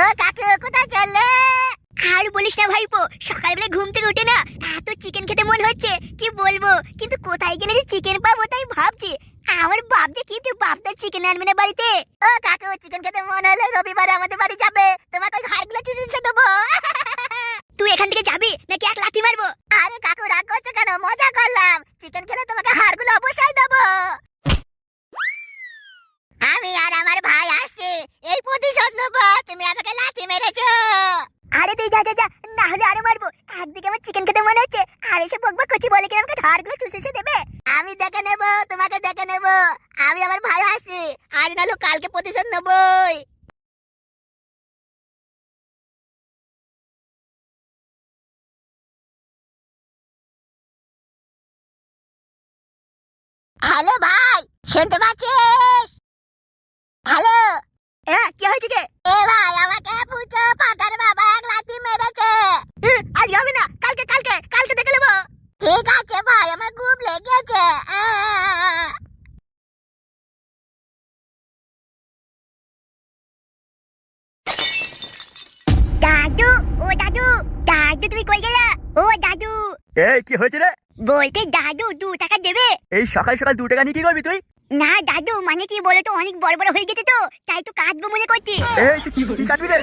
ও কাকু কোথায় চললে? আর বলিস না ভাইপো, সকালবেলা ঘুম থেকে উঠে না এত চিকেন খেতে মন হচ্ছে কি বলবো, কিন্তু কোথায় গেলে যে চিকেন পাবো তাই ভাবছি। আমার বাপ যে কি বাপদার চিকেন আনবে না বাড়িতে। ও কাকু চিকেন খেতে মন হলে রবিবারে আমাদের বাড়ি যাবে, তোমাকে ওই হাড়গুলো চুষে দেবো। তুই এখান থেকে যাবি নাকি এক লাথি মারবো? আরে কাকু রাগ করছো কেন, মজা করলাম। চিকেন খেলে তোমাকে হাড়গুলো অবশ্যই দেবো। আমি আর আমার ভাই আসছি, এই প্রতিশোধ নেবো। তুমি আমাকে লাথি মেরেছো। আরে তুই যা যা যা, না হলে আরো মারবো। একদিকে আমার চিকেন খেতে মনে হচ্ছে, আর এসে বকবক করছি বলে কিনা আমাকে ধারগুলো চুষে দেবে। আমি দেখে নেব, তোমাকে দেখে নেব। আমি আমার ভাই আসছি, আজ নাহলে কালকে প্রতিশোধ নেবই। হ্যালো ভাই, শুনতে পাচ্ছিস? হ্যালো। কি হয়েছে কে? এ ভাই আমাকে পুজো পাতার বাবা এক লাথি মেরেছে। আজ হবে না, কালকে কালকে কালকে দেখে নেবো। ঠিক আছে ভাই, আমার খুব লেগেছে। দাদু, ও দাদু, দাদু তুমি কই গেলা? ও দাদু। এই কি হয়েছে রে? বলতে দাদু 2 টাকা দেবে? এই সকাল সকাল 2 টাকা নিয়ে কি করবি তুই? না দাদু, মানে কি বলো তো, অনেক বড় বড় হয়ে গেছে তো, তাই তো কাটবো মনে করছি। এই তুই কি কাটবি রে?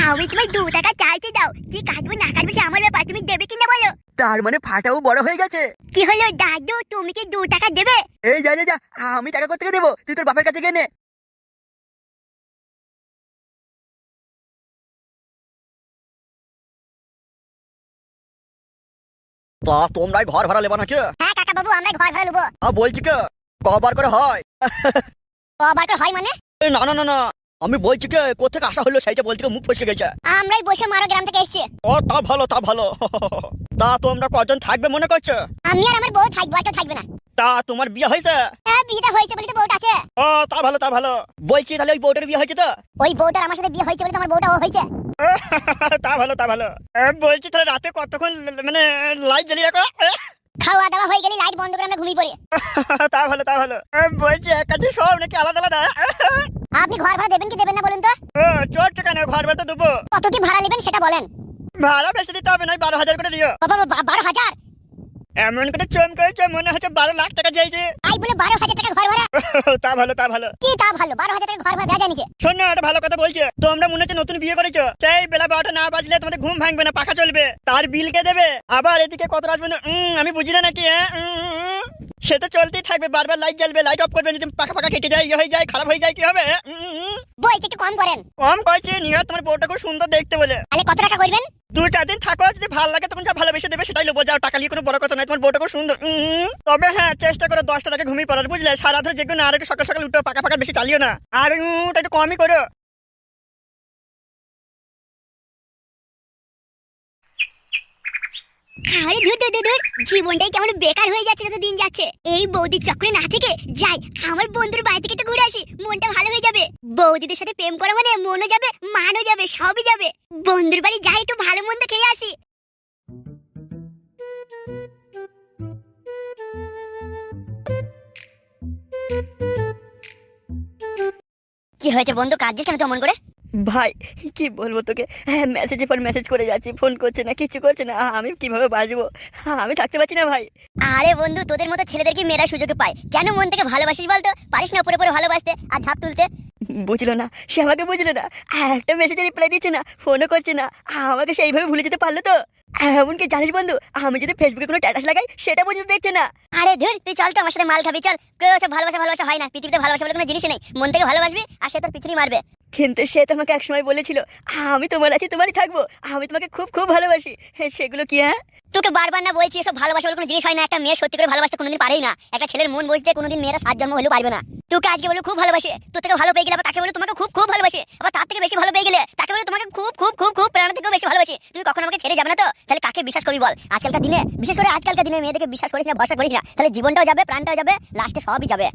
আমি তোমায় 2 টাকা চাইতে দাও, কি কাটবো না কাটবো সে আমার ব্যাপার, তুমি দেবে কিনা বলো। তার মানে ফাটাও বড় হয়ে গেছে? কি হলো দাদু, তুমি কি 2 টাকা দেবে? এই যা যা যা, আমি টাকা কোথা থেকে দেবো? তুই তোর বাপের কাছে গিয়ে নে। তা তোমরাই ঘর ভাড়া লেবা নাকি? হ্যাঁ কাকা বাবু, আমরা ঘর ভাড়া নেবো। বলছি কে, কবার করে হয়? কবার করে হয় মানে? এই না না না না, আমি বলছি কে, কোথেকে আসা হলো সেইটা বলতে মুখ ফসকে গেছে। আমরাই বসে মারো গ্রাম থেকে এসেছি। ও তা ভালো তা ভালো। তা তোমরা কজন থাকবে মনে করছো? আমি আর আমার বউ থাকবো, আর কেউ থাকবে না। তা তোমার বিয়ে হয়েছে? হ্যাঁ বিয়েটা হয়েছে বলে তো বউটা আছে। ও তা ভালো তা ভালো। বলছি তাহলে ওই বউটার বিয়ে হয়েছে তো? ওই বউটার আমার সাথে বিয়ে হয়েছে বলে তো আমার বউটাও হয়েছে। তা ভালো তা ভালো। বলছি তাহলে রাতে কতক্ষণ মানে লাইট জ্বালিয়ে রাখো? খাওয়া দাওয়া হয়ে গেলে লাইট বন্ধ করে আমরা ঘুমিয়ে পড়ি। তা ভালো তা ভালো। বলছি এক কাছে সব নাকি আলাদা আলাদা? আপনি ঘর ভাড়া দেবেন কি দেবেন না বলুন তো? চোরটা কেন, ঘর ভাড়া তো দেবো। কত কি ভাড়া নেবেন সেটা বলেন। ভাড়া বেশি দিতে হবে না, 12,000 করে দিও। বাবা 12,000? এমন করে চমকেছে মনে হচ্ছে 12 লাখ টাকা চাইছে। তাই বলে 12,000 টাকা ঘর ভাড়া? তা ভালো তা ভালো। কি তা ভালো, 12,000 টাকা ঘর ভাড়া দেওয়া যায় নাকি? শোনো একটা ভালো কথা বলছে, তোমরা মনে হচ্ছে নতুন বিয়ে করেছো, সেই বেলা 12টা না বাজলে তোমাদের ঘুম ভাঙবে না, পাখা চলবে। তার বিল কে দেবে? আবার এদিকে কত আসবে না, আমি বুঝি না নাকি? সে তো চলতেই থাকবে, বারবার লাইট জ্বালবে, লাইট অফ করবে, যদি পাখা পাখা কেটে যায়, ইয়ে হয়ে যায়, খারাপ হয়ে যায়, কি হবে? বলছি একটু কম করেন। কম কয়েছে নিয়ে, তোমার বউটা খুব সুন্দর দেখতে বলে। তাহলে কত টাকা করবেন? 2-4 দিন থাকো, যদি ভালো লাগে তখন যা ভালোবেসে দেবে সেটাই লোবো, যাও, টাকা নিয়ে কোনো বড় কথা নয়, তোমার বউটা খুব সুন্দর। তবে হ্যাঁ চেষ্টা করো 10টা টাকা ঘুমিয়ে পড়ার, বুঝলে? সারা ধরে যেগুলো আর একটু সকাল সকাল উঠো, পাকা পাকা বেশি চালিও না, আর ওটা একটু কমই করো। আরে ধুর ধুর ধুর, জীবনটাই কেমন বেকার হয়ে যাচ্ছে, যত দিন যাচ্ছে। এই বৌদির চক্করে না থেকে যাই আমার বন্ধুর বাড়ি থেকে একটু ঘুরে আসি, মনটা ভালো হয়ে যাবে। বৌদিদের সাথে প্রেম করা মানে মনও যাবে, মানও যাবে, সবই যাবে। বন্ধুর বাড়ি যাই একটু ভালো মন্দ খেয়ে আসি। কি হয়েছে বন্ধু, কাঁদছিস কেন তো মন করে? ভাই কি বলবো তোকে, মেসেজের পর মেসেজ করে যাচ্ছি, ফোন করছে না, কিছু করছে না, আমি কিভাবে বাঁচবো? আমি থাকতে পারছি না ভাই। আরে বন্ধু, তোদের মতো ছেলেদেরকে মেয়েরা সুযোগ পায়, কেন মন থেকে ভালোবাসিস বলতো? পারিস না উপরে উপরে ভালোবাসতে আর ঝাঁপ তুলতে? বুঝলো না, সে আমাকে বুঝলো না, একটা মেসেজে রিপ্লাই দিচ্ছে না, ফোনও করছে না, আমাকে সেইভাবে ভুলে যেতে পারলো তো? এমনকি জানিস বন্ধু, আমি যদি ফেসবুকে কোনো স্ট্যাটাস লাগাই সেটা পর্যন্ত দেখছে না। আরে ধুর, তুই চল তো আমার সাথে মাল খাবি, চল। কেউ সব ভালোবাসা ভালোবাসা হয় না, পৃথিবীতে ভালোবাসা বলে কোনো জিনিসই নেই। মন থেকে ভালোবাসবি আর সে তোর পিছনেই মারবে। কিন্তু সে তো আমাকে একসময় বলেছিল আমি তোমার আছি তোমারই থাকবো, আমি তোমাকে খুব খুব ভালোবাসি, সেগুলো কি? তোকে বারবার না বলছি, এসব ভালোবাসা বলে কোনো জিনিস হয় না। একটা মেয়ে সত্যি করে ভালোবাসতে কোনোদিন পারেই না। একটা ছেলের মন বুঝতে কোনোদিন মেয়েরা 7 জন্ম হলেও পারবে না। তোকে আজকে বলে খুব ভালোবাসে, তোর থেকে ভালো পেয়ে গেলে আবার তাকে বলে তোমাকে খুব খুব ভালোবাসে, আবার তার থেকে বেশি ভালো পেয়ে গেলে তাকে বলে তোমাকে খুব খুব খুব খুব প্রাণ থেকেও বেশি ভালোবাসে। তুমি কখনো আমাকে ছেড়ে যাবে না তো? তাহলে কাকে বিশ্বাস করবি বল? আজকালকার দিনে, বিশেষ করে আজকালকার দিনে মেয়েদেরকে বিশ্বাস করিস না, ভরসা করিস না, তাহলে জীবনটাও যাবে, প্রাণটাও যাবে, লাস্টে সবই যাবে।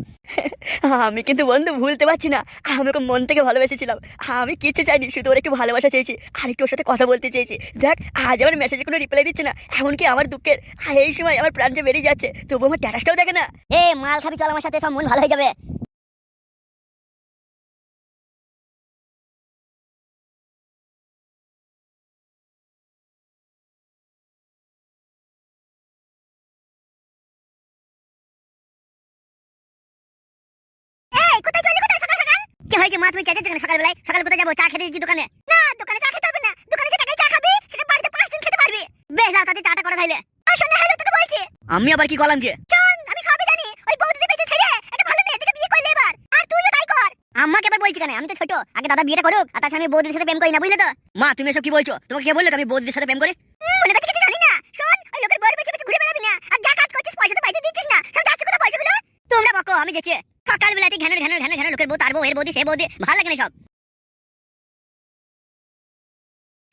আমি কিন্তু বন্ধু ভুলতে পারছি না, আমি ওকে মন থেকে ভালোবেসেছিলাম, আমি কিচ্ছু চাইনি, শুধু ওর একটু ভালোবাসা চেয়েছি আর একটু ওর সাথে কথা বলতে চেয়েছি। দেখ আজ আমার মেসেজে কোনো রিপ্লাই দিচ্ছে না, এমনকি আমার দুঃখের এই সময় আমার প্রাণ যে বেরিয়ে যাচ্ছে, তবু আমার স্ট্যাটাসটাও দেখে না। মাল খাবি, চল আমার সাথে, সব মন ভালো হয়ে যাবে। হয়েছে মা, তুমি চেঁচাচ্ছ কেন সকালবেলায়? সকালে কোথায় যাবো? চা খেতে দিচ্ছি দোকানে। না, দোকানে চা খেতে হবে না। দোকানে যে টাকায় চা খাবি সেটা বাড়িতে 5 দিন খেতে পারবি। বেশ, লাও তাতে চাটা করে খাইলে। আর শোন, হ্যালো তোকে বলছি। আমি আবার কি করলাম কি? শোন, আমি সবই জানি। ওই বৌদিদের পেছনে ছেড়ে একটা ভালো মেয়ে দেখে বিয়ে করলে এবার। আর তুইও তাই কর। আম্মাকে আবার বলছি কেন? আমি তো ছোট, আগে দাদা বিয়েটা করুক, আর তাছাড়া আমি বৌদিদের সাথে প্রেম করি না, বুঝলে তো? মা তুমি এসব কি বলছো? তোমাকে কে বললো আমি বৌদিদের সাথে প্রেম করি? মনে করছি কিছু জানি না। শোন, ওই লোকের বউর পেছনে পেছনে ঘুরে বেড়াবি না। আর যা কাজ করছিস পয়সা তো পাইতে দিচ্ছিস না। সব যাচ্ছে কোথা পয়সাগুলো? তোমরা বকো, আমি যেছি। সকালবেলাতে ঘ্যানের ঘ্যানের ঘ্যানের ঘ্যানের লোকের বউ, তার বউ, এর বৌদি, সে বৌদি, ভালো লাগে না সব।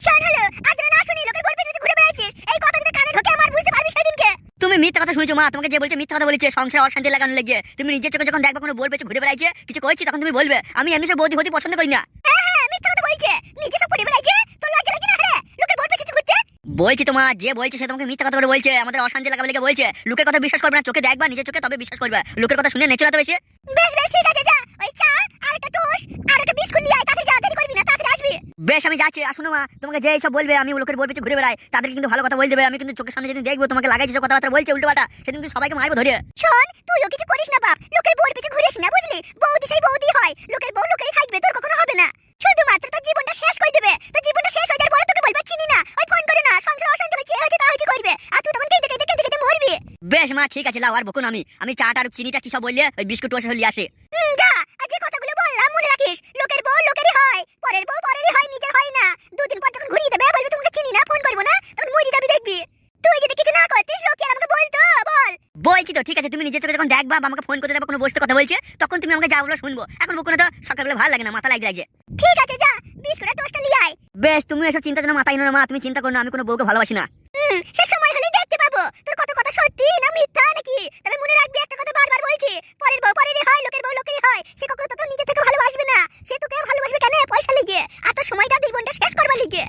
শোন, হলো আজ না শুনি লোকের বউর পেছনে ঘুরে বেড়াচ্ছিস। এই কথা যদি কানে ঢোকে আমার, বুঝতে পারবি সেদিনকে। তুমি মিথ্যা কথা শুনেছো মা, তোমাকে যে বলছে মিথ্যা কথা বলেছে, সংসারে অশান্তি লাগানোর লেগে। তুমি নিজের চোখে যখন দেখবা কোনো বউর পেছনে ঘুরে বেড়াইছে, কিছু কইছি, তখন তুমি বলবে আমি এমনি সব বৌদি বৌদি পছন্দ করি না। হ্যাঁ হ্যাঁ, মিথ্যা কথা বলছে। নিজে সব করে বেড়াইছে, তোর লজ্জা লাগে না রে লোকের বউর পেছনে ঘুরতে? বলছি তো মা, যে বলছে সে তোমাকে মিথ্যা কথা করে বলছে, আমাদের অশান্তি লাগাবে লেগে বলছে। লোকের কথা বিশ্বাস করবে না, চোখে দেখবা নিজের চোখে, তবে বিশ্বাস করবে। লোকের কথা শুনে নেচে বেশি। বেশ বেশ, ঠিক আছে, যা। ওই চা আর একটা টোস্ট আর একটা বিস্কুট নিয়ে আয়, তাড়াতাড়ি যা, দেরি করবি না, তাড়াতাড়ি আসবি। বেশ আমি যাচ্ছি। আর শোনো মা, তোমাকে যে এইসব বলবে আমি লোকের বউর পেছনে ঘুরে বেড়াই, তাদেরকে কিন্তু ভালো কথা বলে দেবে। আমি কিন্তু চোখের সামনে যেদিন দেখবো তোমাকে লাগাই যেসব কথাবার্তা বলছে উল্টোপাল্টা, সেদিন কিন্তু সবাইকে মারবো ধরে। শোন, তুইও কিছু করিস না বাপ, লোকের বউর পেছনে ঘুরিস না, বুঝলি? বৌদি সেই বৌদি হয়, লোকের বউ লোকেরই থাকবে, তোর কখনো হবে না। শুধুমাত্র তোর জীবনটা শেষ করে দেবে। তোর জীবনটা শেষ হয়ে যাওয়ার পরে তোকে বলবা চিনি না, ওই ফোন করে না, সংসার অশান্তি হচ্ছে, এ হচ্ছে তা হচ্ছে করবে, আর তুই তখন কেঁদে কেঁদে কেঁদে কেঁদে মরবি। বেশ মা ঠিক আছে, লাও আর বকুন। আমি চাটা আর চিনিটা কি সব বললে ওই বিস্কুট টোস্ট নিয়ে আসি। যা, আর যে কথাগুলো বললাম মনে রাখিস। লোকের বউ লোকেরই হয়, পরের বউ পরেরই হয়, নিজের হয় না। দুদিন পর যখন ঘুরিয়ে দেবে বলবি তোমাকে চিনি না, ফোন করবো না, তখন মরে যাবি দেখবি। তুই যদি কিছু না করতিস লোকে আর আমাকে বলতো, বল। বলছি তো ঠিক আছে, তুমি নিজের চোখে যখন দেখবা বা আমাকে ফোন করতে দেবা কোনো বসতে কথা বলছে, তখন তুমি আমাকে যা বলবে শুনবো। এখন বকুন তো সকালবেলা ভালো লাগে না, মাথা লাগছে। ঠিক আছে, যা, বিস্কুট আর টোস্টটা নিয়ে আয়। বেশ, তুমি এসব চিন্তা যেন মাথায় নিও না মা, তুমি চিন্তা করো না, আমি কোনো বউকে ভালোবাসি না। সে সময় হলেই দেখতে পাবো তোর কত কথা সত্যি না মিথ্যা নাকি। তবে মনে রাখবি একটা কথা বারবার বলছি, পরের বউ পরেরই হয়, লোকের বউ লোকেরই হয়। সে কখনো তোকে নিজে থেকে ভালোবাসবে না। সে তোকে ভালোবাসবে কেন? পয়সা লিগে, আর তোর সময়টা জীবনটা শেষ করবার লিগে।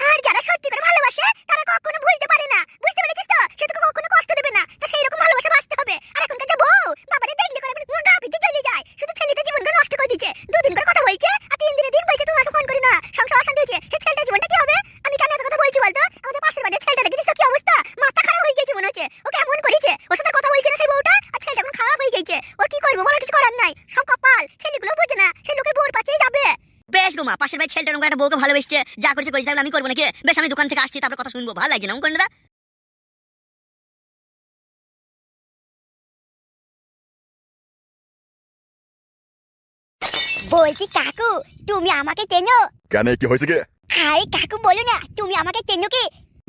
আর যারা সত্যি করে ভালোবাসে তারা কখনো ভুলতে পারে না, বুঝতে পেরেছিস তো? সে তোকে কখনো কষ্ট দেবে না। তা সেই রকম ভালোবাসা বাঁচতে হবে। আর এখনকার যে বউ বাবারে দেখলি করে গা পিতে চলে যায়, শুধু ছেলেদের জীবনটা নষ্ট করে দিচ্ছে। দুদিন করে কথা বলছে আর 3 দিনে দিন বলছে তোমাকে ফোন করি না, সংসার অশান্তি হচ্ছে। সে ছেলেটার জীবনটা কি হবে? আমি কেন এত কথা বলছি বলতো? আমাদের পাশের বাড়ির ছেলেটা দেখেছিস তো কি অবস্থা? মাথা খারাপ হয়ে গেছে মনে হচ্ছে। ওকে এমন করেছে, ওর সাথে কথা বলছে না সেই বউটা, আর ছেলেটা এখন খারাপ হয়ে গেছে। ওর কি করবো বলো, কিছু করার নাই। সব কপাল, ছেলেগুলো বোঝে না, সেই লোকের বউর পাশেই যাবে। বেশ গো মা, পাশের ভাই ছেলেটা এরকম একটা বউকে ভালোবেসছে, যা করেছে করেছে, তাহলে আমি করবো নাকি? বেশ, আমি দোকান থেকে আসছি, তারপর কথা শুনবো। ভালো লাগে না কোন দাদা? বলছি কাকু, তুমি আমাকে চেনো? কেন, কি হয়েছে কে? আরে কাকু বলো না, তুমি আমাকে চেনো কি?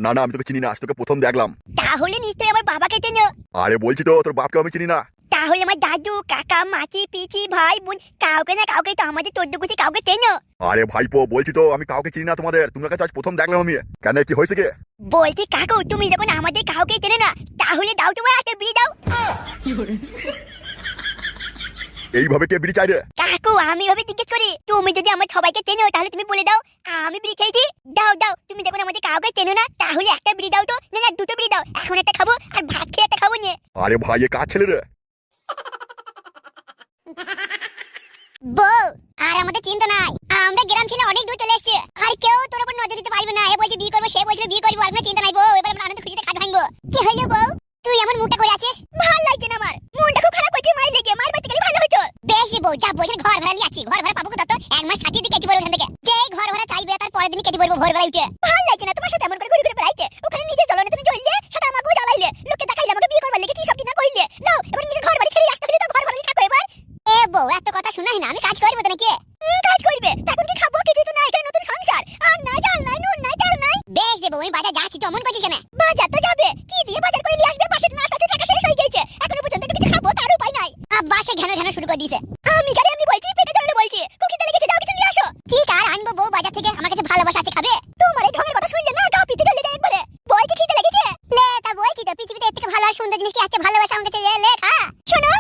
না না, আমি তোকে চিনি না, আজ তোকে প্রথম দেখলাম। তাহলে নিশ্চয়ই আমার বাবাকে চেনো। আরে বলছি তো তোর বাপকে আমি চিনি না। তাহলে আমার দাদু, কাকা, মাসি, পিসি, ভাই, বোন, কাউকে না কাউকে তো আমাদের 14 কোটি কাউকে চেনো। আরে ভাইপো, বলছি তো আমি কাউকে চিনি না তোমাদের, তুমি আজ প্রথম দেখলাম আমি। কেন, কি হয়েছে কে? বলছি কাকু, তুমি যখন আমাদের কাউকে চেনো না, তাহলে দাও তোমার একটা বিয়ে দাও। এইভাবে কে বিড়ি চাই রে? কাকু আমি ভাবে জিজ্ঞেস করি, তুমি যদি আমার সবাইকে চেনো তাহলে তুমি বলে দাও আমি বিড়ি খেয়েছি। দাও দাও, তুমি যখন আমাদের কাউকে চেনো না তাহলে একটা বিড়ি দাও তো। না না, দুটো বিড়ি দাও, এখন একটা খাবো আর ভাত খেয়ে একটা খাবো নিয়ে। আরে ভাই, এ কার ছেলে রে? বউ, আর আমাদের চিন্তা নাই, আমরা গ্রাম ছেলে অনেক দূর চলে এসেছি, আর কেউ তোর উপর নজর দিতে পারবে না। এ বলছে বিয়ে করবো, সে বলছে বিয়ে করবো, আর আমরা চিন্তা নাই বউ। এবার আমরা আনন্দ খুশিতে কাজ ভাঙবো। কি হইলো বউ, তুই আমার মুখটা করে আছিস? ভালো লাগছে না, আমার মনটা খুব খারাপ হচ্ছে। মাই লেগে মার বাড়িতে গেলে ভালো হতো। বেশ রে বউ, যা বলছেন ঘর ভাড়া নিয়ে আছি। ঘর ভাড়া পাবো কোথা? তো 1 মাস থাকিয়ে কেটে পড়বো এখান থেকে। যেই ঘর ভাড়া চাইবে তার পরের দিনই কেটে পড়বো ভোরবেলা উঠে। ভালো লাগছে না তোমার সাথে এমন করে ঘুরে ঘুরে বেড়াইতে। ওখানে নিজে জ্বলনে তুমি জ্বললে, সাথে আমাকেও জ্বালাইলে, লোকে দেখাইলে আমাকে বিয়ে করবার লেগে কি সব কি না কইলে। নাও এবার নিজের ঘর বাড়ি ছেড়ে আসতে হলে তো ঘর ভাড়া থাকো এবার। এ বউ, এত কথা শোনাই না, আমি কাজ করবো তো নাকি? কাজ করবে তখন কি খাবো? কিছু তো নাই, এখানে নতুন সংসার, আর নাই চাল নাই, নুন নাই, তেল নাই। বেশ রে বউ, আমি বাজার যাচ্ছি, তো অমন করছিস কেন? বাজার তো যাবে, কি দিয়ে বাজার করে নিয়ে আসবে? পাশের নাস্তাতে টাকা শেষ হয়ে গেছে, এখনো পর্যন্ত একটু কিছু খাবো তার উপায় নাই। বাসে ঘ্যানো ঘ্যানো শুরু করে দিয়েছে। আমি গাড়ি এমনি বলছি, পেটে জ্বললে বলছি, কুকি তেলে গেছে, যাও কিছু নিয়ে আসো। ঠিক আর আনবো বউ বাজার থেকে, আমার কাছে ভালোবাসা আছে, খাবে? তোমার এই ঢঙের কথা শুনলে না গা পিতে জ্বলে যায় একবারে। বলছি খিদে লেগেছে? লে তা বলছি তো, পৃথিবীতে এর থেকে ভালো আর সুন্দর জিনিস কি আছে? ভালোবাসা আমার কাছে লে খা। শোনো,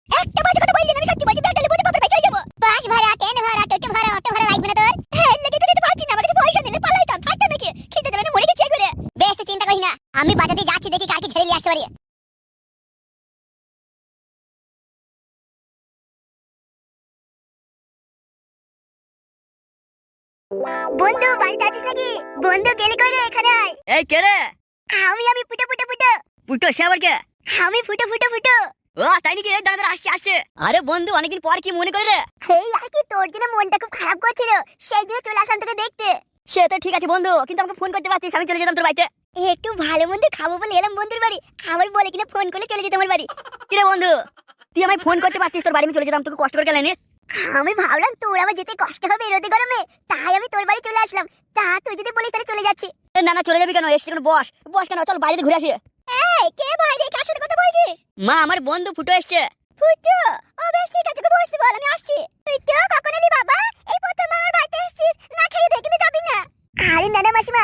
একটা বাজে কথা বললি না, আমি সত্যি বলছি, ব্যাগ ডালে বলতে বাপের বাড়ি চলে যাবো। বাস ভাড়া, ট্রেন ভাড়া, টোটো ভাড়া, অটো ভাড়া লাগবে না তোর? হ্যাঁ, লেগে তো যেতে পারছি না, আমার কাছে পয়সা দিলে পালাইতাম, থাকতাম নাকি? খিদে জ্বলে মরে গেছি একবারে। বেশ, তো চিন্তা করিস না, আমি বাজারে যাচ্ছি, দেখি কালকে ছেড়ে নিয়ে আসতে পারি। বন্ধু বাড়িতে আছিস নাকি? বন্ধু গেলি কই রে? এখানে আয়। এই কে রে? আমি ফুটো ফুটো ফুটো। পুটো সে আবার কে? আমি ফুটো ফুটো ফুটো। ও তাই নাকি? এই দাদা আসছে আসছে। আরে বন্ধু অনেকদিন পর কি মনে করে রে? এই আর কি, তোর জন্য মনটা খুব খারাপ করছিল, সেই জন্য চলে আসলাম তোকে দেখতে। সে তো ঠিক আছে বন্ধু, কিন্তু আমাকে ফোন করতে পারতিস, আমি চলে যেতাম তোর বাড়িতে। একটু ভালো মন্দ খাবো বলে এলাম বন্ধুর বাড়ি, আবার বলে কিনা ফোন করলে চলে যেতে আমার বাড়ি। কিরে বন্ধু, তুই আমায় ফোন করতে পারতিস, তোর বাড়ি আমি চলে যেতাম, তোকে কষ্ট করে গেলেনি। আমি ভাবলাম তোর আমার যেতে কষ্ট হবে রোদে গরমে, তাই আমি তোর বাড়ি চলে আসলাম। তা তুই যদি বলিস তাহলে চলে যাচ্ছি। না না, চলে যাবি কেন? এসছি কেন? বস বস কেন, চল বাইরে ঘুরে আসি। এই কে বাইরে, কার সাথে কথা বলছিস? মা, আমার বন্ধু ফুটো এসছে। ফুটু? ও বেশ ঠিক আছে, বসতে বল, আমি আসছি। ফুটু কখন এলি বাবা? এই প্রথম আমার বাড়িতে এসেছিস, না খেয়ে দেখে তো যাবি না। আরে না না মাসিমা,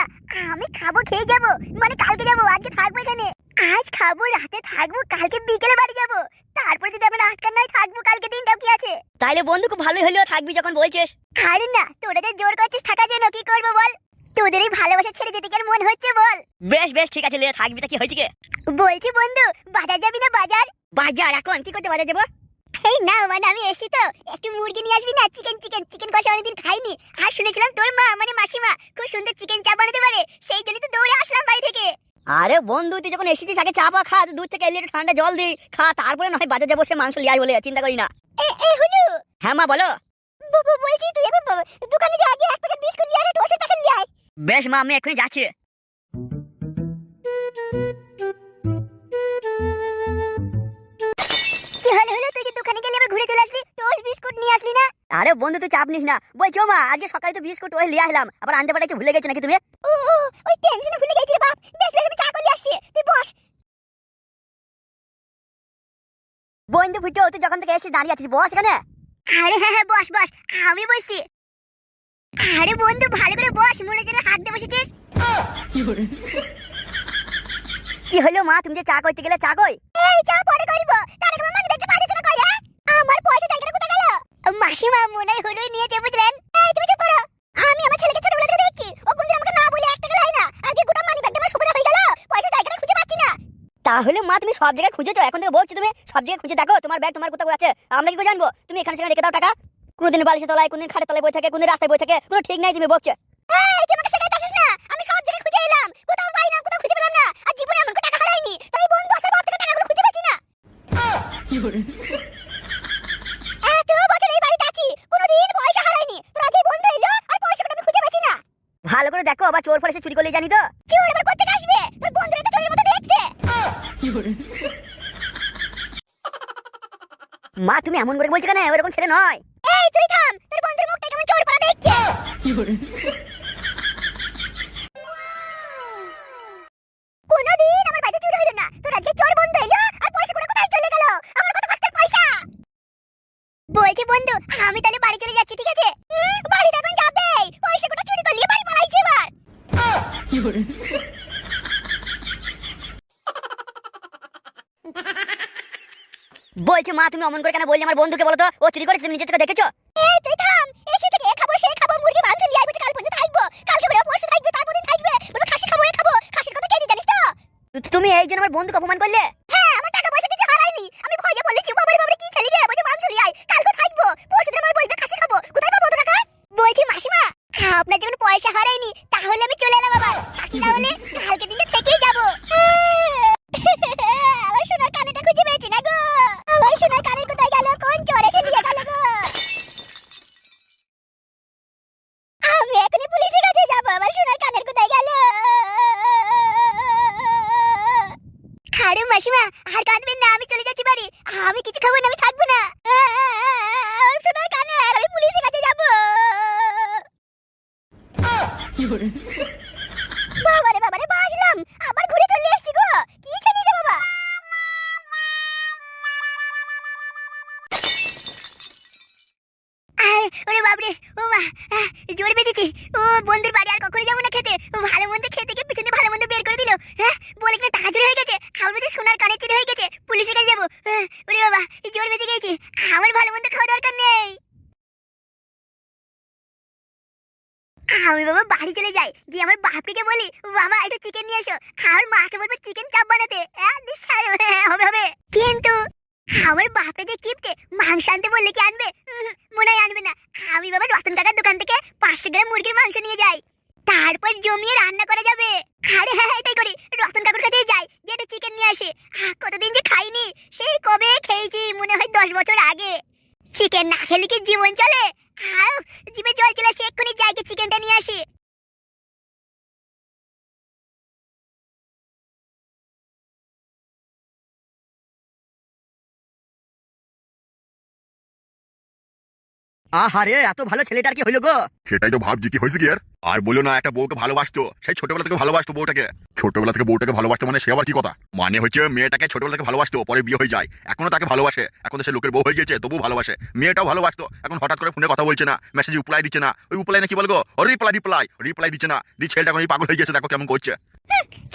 আমি খাবো খেয়ে যাবো, মানে কালকে যাবো, আজকে থাকবো এখানে। আজ খাবো, রাতে থাকবো, কালকে বিকেলে বাড়ি যাবো। তারপরে যদি আমরা আটকার নাই থাকবো, কালকে দিনটাও কি আছে। তাইলে বন্ধু খুব ভালোই হলো, থাকবি যখন বলছিস। আরে না, তোরা যে জোর করছিস থাকার জন্য, কি করবো বল? তোদের এই ভালোবাসা ছেড়ে যেতে কি আর মন হচ্ছে বল? বেশ বেশ ঠিক আছে, লে থাকবি, তা কি হয়েছে? বলছি বন্ধু, বাজার যাবি না বাজার? বাজার? এখন কি করতে বাজার যাবো? এই না মানে আমি এসেছি তো, একটু মুরগি নিয়ে আসবি না? চিকেন চিকেন চিকেন কষা অনেকদিন খাইনি, আর শুনেছিলাম তোর মা মানে মাসিমা খুব সুন্দর চিকেন চাপ বানাতে পারে, সেই জন্য তো দৌড়ে আসলাম বাড়ি থেকে। আরে বন্ধু, তুই যখন এসেছিস আগে চা পা খা, দূর থেকে এলে একটু ঠান্ডা জল দি খা, তারপরে না হয় বাজার যাবো, সে মাংস লিয়াই বলে, চিন্তা করি না। এ হলো। হ্যাঁ মা বলো। বলছি তুই এবার দোকানে যা, আগে এক প্যাকেট বিস্কুট লিয়ে আর টোস্টের প্যাকেট লিয়ে আয়। বেশ মা, আমি এখনই যাচ্ছি। কি হলো তুই যে দোকানে গেলি আবার ঘুরে চলে আসলি, টোস্ট বিস্কুট নিয়ে আসলি না? আরে বন্ধু তুই চাপ নিস না, বলছো মা আজকে সকালে তো বিস্কুট ওই লিয়ে আসলাম, আবার আনতে পাঠাইছি, ভুলে গেছো নাকি তুমি? ও ওই টেনশনে ভুলে গেছি রে বাপ। বেশ বেশ, আমি চা করে আসছি, তুই বস। বন্ধু ফুটো, তুই যখন থেকে এসে দাঁড়িয়ে আছিস, বস এখানে। আরে হ্যাঁ হ্যাঁ, বস বস, আমি বসছি। আরে বন্ধু ভালো করে বস, মনে যেন হাত দিয়ে বসেছিস। কি হলো মা, তুমি যে চা করতে গেলে, চা কই? এই চা পরে করব, তার আগে মানি ব্যাগটা পাঠিয়ে চলে কই। আমার পয়সা টাকাটা কোথায় গেল? মাসিমা মনে হলোই নিয়েছে বুঝলেন। এই তুমি চুপ করো, আমি আমার ছেলেকে ছোটবেলা থেকে দেখছি, ও কোনদিন আমাকে না বলে 1 টাকা দেয় না, আজকে গোটা মানি ব্যাগটা আমার সুবিধা হয়ে গেল, পয়সা টাকাটা খুঁজে পাচ্ছি না। তাহলে মা তুমি সব জায়গায় খুঁজেছো, এখন থেকে বলছি তুমি সব জায়গায় খুঁজে দেখো, তোমার ব্যাগ তোমার কোথাও আছে, আমরা কি করে জানবো? তুমি এখানে সেখানে রেখে দাও টাকা, কোনদিন বালিশের তলায়, কোনদিন খাটের তলায় বই থাকে, কোনদিন রাস্তায় বই থাকে, কোনো ঠিক নাই, তুমি বকছো। এই তুই আমাকে শেখাতে আসিস না, আমি সব জায়গায় খুঁজে এলাম, কোথাও পাই না, কোথাও খুঁজে পেলাম না, আর জীবনে এমন টাকা হারাইনি, তাই বন্ধু আসার পর থেকে টাকাগুলো খুঁজে পাচ্ছি না। এত বছর এই বাড়িতে আছি, কোনোদিন পয়সা হারাইনি, তোর আজকে বন্ধ হইলো আর পয়সাটা আমি খুঁজে পাচ্ছি না। ভালো করে দেখো, আবার চোর ফোর এসে চুরি করলে জানি তো। চোর আবার কোথা থেকে আসবে? তোর বন্ধুরা তো চোরের মতো দেখতে। মা তুমি এমন করে বলছো কেন? ওরকম ছেলে নয়। এই তুই থাম, তোর বন্ধুর মুখটা কেমন চোর পাড়া দেখতে। কোনোদিন আমার বাড়িতে চুরি হইলো না, তোর আজকে চোর বন্ধ হইলো আর পয়সাগুলো কোথায় চলে গেল? আমার কত কষ্টের পয়সা। বলছি বন্ধু, আমি তাহলে বাড়ি চলে যাচ্ছি, ঠিক আছে? বাড়িতে এখন যাবে, পয়সাগুলো চুরি করলি, বাড়ি পালাইছে এবার। বলছি মা তুমি অমন করে কেন বললি? আমার বন্ধুকে বলো তো, ও চুরি করেছে, তুমি নিজের চোখে দেখেছো? এই তুই থাম, এসে থেকে এ খাবো সে খাবো, মুরগি মাংস লিয়ে আইবো, কাল পর্যন্ত থাকবো, কালকে বেরো, পরশু থাকবে, তারপর দিন থাকবে, বলবে খাসি খাবো এ খাবো, খাসির কথা কে জানিস তো? তুমি এই জন্য আমার বন্ধুকে অপমান করলে? হ্যাঁ, আমার টাকা পয়সা কিছু হারাইনি, আমি ভয়ে বলেছি বাবারে বাবারে কি ছেলে রে, বলছে মাংস লিয়ে আই, কালকে থাকবো, পরশু দিন আমার বলবে খাসি খাবো, কোথায় পাবো তো টাকা? বলছি মাসিমা, আপনার যখন পয়সা হারাইনি তাহলে আমি চলে এলাম, আবার বাকি তাহলে কালকে দিনে থেকেই যাবো। আমার সোনার কানেরটা খুঁজে পেয়েছি না গো, আমার সোনার কানের কোথায় গেল? কোন চোর এসে নিয়ে গেল গো? আমি এখনই পুলিশের কাছে যাবো, আমার সোনার কানের কোথায় গেল? আরে মাসিমা আর কাঁদবেন না, আমি চলে যাচ্ছি বাড়ি, আমি কিছু খাবো না, আমি থাকবো না। সোনার কানের, আমি পুলিশের কাছে যাবো। বাবারে বাবারে বাজলাম, আবার ঘুরে চলে এসেছি গো, কি ছেলে রে বাবা। ওরে বাবরে, ও মা, জোরে বেঁচেছি। ও বন্ধুর বাড়ি আর কখনো যাবো না খেতে, ও ভালো মন্দ খেতে গিয়ে পিছনে ভালো মন্দ বের করে দিল। হ্যাঁ বলে কিনা টাকা চুরি হয়ে গেছে, আমার তো সোনার কানে চুরি হয়ে গেছে, পুলিশের কাছে যাবো। ওরে বাবা, জোর বেঁচে গেছি, আমার ভালো মন্দ খাওয়া দরকার নেই। আমি বাবা বাড়ি চলে যাই, গিয়ে আমার বাপিকে বলি বাবা একটু চিকেন নিয়ে এসো, আর মাকে বলবো চিকেন চাপ বানাতে। হবে হবে, কিন্তু আমার বাপে যে কিপটে, মাংস আনতে বললে কি আনবে? মনে হয় আনবে না। আমি বাবা রতন কাকার দোকান থেকে 500 গ্রাম মুরগির মাংস নিয়ে যাই, তারপর জমিয়ে রান্না করা যাবে। আরে হ্যাঁ এটাই করি, রতন কাকুর কাছেই যাই, গিয়ে একটা চিকেন নিয়ে আসে। কতদিন যে খাইনি, সেই কবে খেয়েছি, মনে হয় 10 বছর আগে। চিকেন না খেলে কি জীবন চলে? আর জিভে জল চলে আসে, এক্ষুনি যাই গিয়ে চিকেনটা নিয়ে আসি। আহারে, এত ভালো ছেলেটার কি হইলো গো? সেটাই তো ভাবছি কি হয়েছে কি আর বলো না, একটা বউকে ভালোবাসতো, সেই ছোটবেলা থেকে ভালোবাসতো বউটাকে। ছোটবেলা থেকে বউটাকে ভালোবাসতো মানে সে আবার কি কথা? মানে হচ্ছে মেয়েটাকে ছোটবেলা থেকে ভালোবাসতো, পরে বিয়ে হয়ে যায়, এখনো তাকে ভালোবাসে। এখন তো সে লোকের বউ হয়ে গেছে, তবুও ভালোবাসে। মেয়েটাও ভালোবাসতো, এখন হঠাৎ করে ফোনে কথা বলছে না, মেসেজ রিপ্লাই দিচ্ছে না। ওই রিপ্লাই না কি বলবো, রিপ্লাই রিপ্লাই রিপ্লাই দিচ্ছে না। ছেলেটা এখন এই পাগল হয়ে গেছে, দেখো কেমন করছে।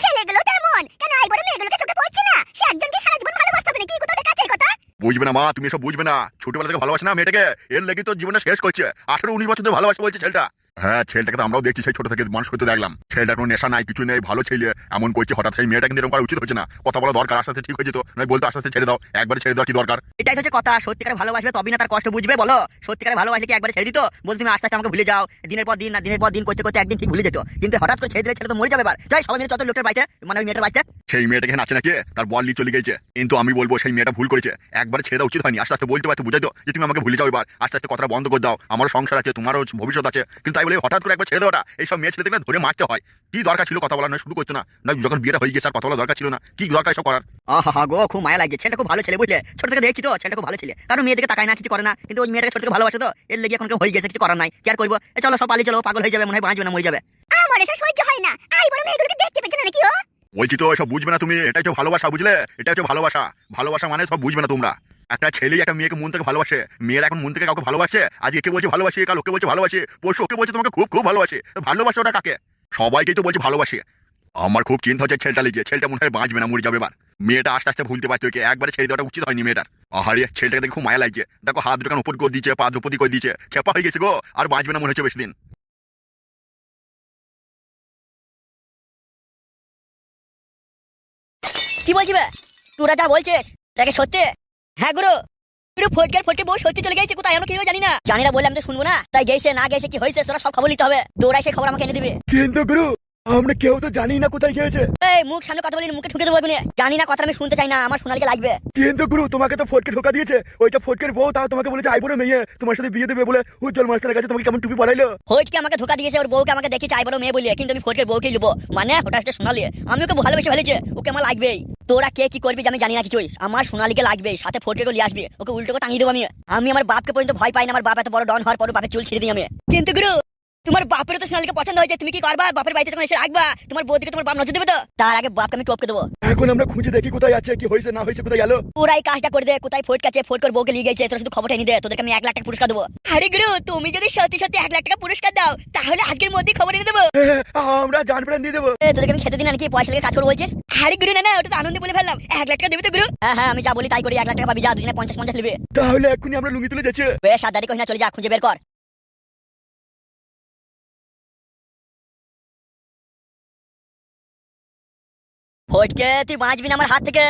ছেলেগুলো তেমন কেন? আই বড় মেয়েগুলোকে চোখে পড়ছে না? সে একজনকে সারা জীবন ভালোবাসতে হবে নাকি? কোথাও কাছের কথা বুঝবে না মা, তুমি এসব বুঝবে না। ছোটবেলা থেকে ভালোবাসে না মেয়েটাকে, এর লেগে তো জীবনটা শেষ করছে। 18-19 বছর ধরে ভালোবাসা বলছে ছেলেটা। হ্যাঁ, ছেলেটাকে তো আমরাও দেখছি, সেই ছোট থেকে মানুষ করতে দেখলাম। ছেলেটার কোনো নেশা নাই, কিছু নেই, ভালো ছেলে, এমন করছে হঠাৎ। সেই মেয়েটা কিন্তু এরকম করা উচিত হচ্ছে না। কথা বলা দরকার, আস্তে আস্তে ঠিক হয়ে যেত। নয় বলতো আস্তে আস্তে ছেড়ে দাও, একবারে ছেড়ে দেওয়ার কি দরকার? এটাই হচ্ছে কথা। সত্যিকারে ভালোবাসবে তবেই না তার কষ্ট বুঝবে, বলো? সত্যিকারে ভালোবাসলে কি একবারে ছেড়ে দিত? বলতো তুমি আস্তে আস্তে আমাকে ভুলে যাও, দিনের পর দিন না দিনের পর দিন করতে করতে একদিন ঠিক ভুলে যেত। কিন্তু হঠাৎ করে ছেড়ে দিলে ছেলে তো মরে যাবে। এবার যাই সবাই মিলে চত লোকের বাড়িতে, মানে ওই মেয়েটার বাড়িতে। সেই মেয়েটাকে এখানে আছে নাকি, তার বল নিয়ে চলে গেছে। কিন্তু আমি বলবো সেই মেয়েটা ভুল করেছে, একবারে ছেড়ে দেওয়া উচিত হয়নি। আস্তে আস্তে বলতে পারতো, বুঝাইতো যে তুমি আমাকে ভুলে যাও এবার, আস্তে আস্তে কথাটা বন্ধ করে দাও, আমারও সংসার আছে, তোমারও ভবিষ্যৎ আছে। কিন্তু তাই বলে হঠাৎ করে একবার ছেড়ে দেওয়াটা, এইসব মেয়ে ছেলেদের ধরে মারতে হয়। কি দরকার ছিল কথা বলা? নয় শুরু করতো না, যখন বিয়েটা হয়ে গেছে আর কথা বলা দরকার ছিল না? কি দরকার এসব করার? আহা গো, খুব মায়া লাগছে। ছেলেটা খুব ভালো ছেলে, বুঝলে? ছোট থেকে দেখছি তো ছেলেটা খুব ভালো ছেলে, কারণ মেয়েদেরকে তাকায় না, কিছু করে না। কিন্তু ওই মেয়েটাকে ছোট থেকে ভালোবাসে তো, এর লেগে এখন হয়ে গেছে, কিছু করার নাই। কি আর করবো? চলো সব পালিয়ে চলো, পাগল হয়ে যাবে, মনে হয় বাঁচবে না, মরে যাবে। আমার এসব সহ্য হয় না। আই বড় মেয়েগুলোকে দেখতে পেছ না নাকি? ও বলছি তো এসব বুঝবে না তুমি। এটাই হচ্ছে ভালোবাসা, বুঝলে? এটা হচ্ছে ভালোবাসা। ভালোবাসা মানে সব বুঝবে না তোমরা। একটা ছেলে একটা মেয়েকে মন থেকে ভালোবাসে, মেয়েরা এখন মন থেকে কাউকে ভালোবাসে। আজ একে বলছে ভালোবাসি, কাল ওকে বলছে ভালোবাসি, পরশু ওকে বলছে তোমাকে খুব খুব ভালোবাসি। ভালোবাসা ওটা কাকে? সবাইকেই তো বলছে ভালোবাসি। আমার খুব চিন্তা হচ্ছে ছেলেটা লেগে, ছেলেটা মনে হয় বাঁচবে না, মরে যাবে এবার। মেয়েটা আস্তে আস্তে ভুলতে পারছে, ওকে একবারে ছেড়ে দেওয়াটা উচিত হয়নি মেয়েটার। আহারে, ছেলেটাকে দেখে খুব মায়া লাগছে। দেখো হাত দুটান উপর করে দিচ্ছে, পা দ্রৌপদী করে দিচ্ছে, খেপা হয়ে গেছে গো, আর বাঁচবে না মনে হচ্ছে বেশি দিন। কি বলছি বে? তোরা যা বলছিস এটাকে সত্যি? হ্যাঁ গুরু, গুরু ফটকের ফটকে বউ সত্যি চলে গেছে, কোথায় আমরা কি জানি না। জানি না বললাম তো শুনবো না, তাই গেছে না গেছে কি হয়েছে তোরা সব খবর নিতে হবে। তোরা সে খবর আমাকে এনে দিবে। কিন্তু গুরু, আমরা কেউ তো জানি না কোথায় গিয়েছে। এই মুখ সামনে কথা বলি, মুখে ঠুকে দেবো এখানে। জানি না কথা আমি শুনতে চাই না, আমার সোনালিকে লাগবে। কিন্তু গুরু, তোমাকে তো ফটকে ঢোকা দিয়েছে। ওইটা ফটকের বউ, তাও তোমাকে বলেছে আইবুড়ো মেয়ে তোমার সাথে বিয়ে দেবে বলে। উজ্জ্বল মাস্টারের কাছে তোমাকে কেমন টুপি পরাইলো। ফটকে আমাকে ধোকা দিয়েছে, ওর বউকে আমাকে দেখে চাই বড় মেয়ে বলিয়ে, কিন্তু আমি ফটকের বউকেই লিবো। মানে ওটা হচ্ছে সোনালি, আমি ওকে ভালোবেসে ফেলেছে, ওকে আমার লাগবেই। তোরা কে কি করবি আমি জানি না কিছুই, আমার সোনালিকে লাগবে, সাথে ফটকে নিয়ে আসবে, ওকে উল্টো করে টাঙিয়ে দেবো আমি। আমি আমার বাপকে পর্যন্ত ভয় পাই না, আমার বাপ এত বড় ডন হওয়ার পর বাপের চুল ছিঁড়ে দিই আমি। কিন্তু গুরু, তোমার বাপের তো সোনালিকে পছন্দ হয়েছে, তুমি কি করবা? বাপের বাড়িতে যখন এসে রাখবা, তোমার বউদিকে তোমার বাপ নজর দেবে তো? তার আগে বাপকে আমি টপকে দেবো। এখন আমরা খুঁজে দেখি কোথায় আছে, কি হয়েছে না হয়েছে, কোথায় গেল। পুরাই কাজটা করে দে, কোথায় ফটকে আছে, ফটকর বউকে নিয়ে গেছে, তোরা শুধু খবরটা এনে দে, তোদেরকে আমি 1 লাখ টাকা পুরস্কার দেবো। আরে গুরু, তুমি যদি সত্যি সত্যি 1 লাখ টাকা পুরস্কার দাও, তাহলে আজকের মধ্যেই খবর এনে দেবো। আমরা জান প্রাণ দিয়ে দেবো। তোদেরকে আমি খেতে দিন নাকি পয়সা লেগে কাজ করবো বলছিস? আরে গুরু, না না, ওটা তো আনন্দে বলে ফেললাম। 1 লাখ টাকা দেবে তো গুরু? হ্যাঁ হ্যাঁ, আমি যা বলি তাই করি। 1 লাখ টাকা পাবি, যা দুজনে 50-50 নেবে। তাহলে এক্ষুনি আমরা লুঙ্গি তুলে যাচ্ছে। বেশ, আদারি কহিনা, চলে যা, খুঁজে বের কর। ফটকে তুই বাঁচবি না আমার হাত থেকে।